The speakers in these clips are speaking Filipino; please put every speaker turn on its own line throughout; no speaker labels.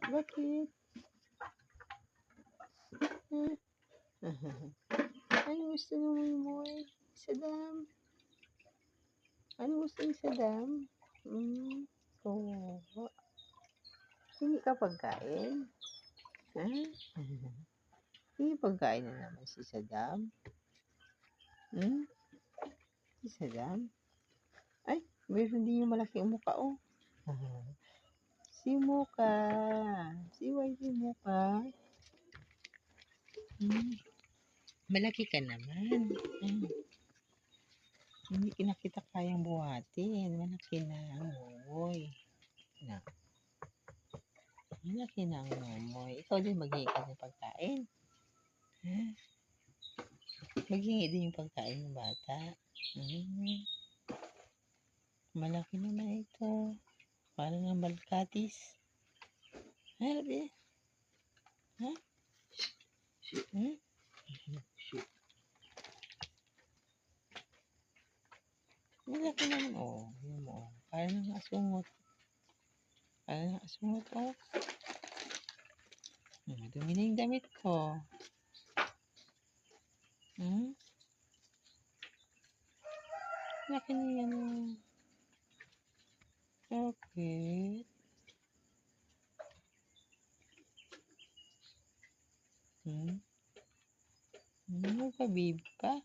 Bakit? Hmm? Ano gusto ni Moymoy? Sadam? Ano gusto ni Sadam? Kawawa. Hingi ka pagkain? Ha? Hingi pagkain na naman si Sadam? Si Sadam? Ay, meron din yung malaki ang mukha, oh. Si Muka. Si YT Muka. Malaki ka naman. Hindi na kita kayang buhatin. Malaki na ang momoy. Na. Malaki na ang momoy. Ikaw din maghingi ka ng pagkain. Ha? Maghingi din yung pagkain ng bata. Malaki naman ito. Parang ng balkatis. Harap eh. Ha? Malaki naman, oh. Yun mo, oh. Parang ng asungot. Parang ng asungot, oh. Dumi na yung damit ko. Laki na yan, oh. Bakit? Magpa-babe ka?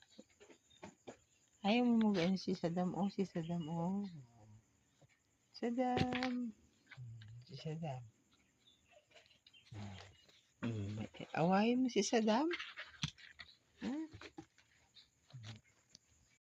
Ayaw mo mag-ano si Sadam, oh. Si Sadam, oh. Sadam. Si Sadam. Awayin mo si Sadam.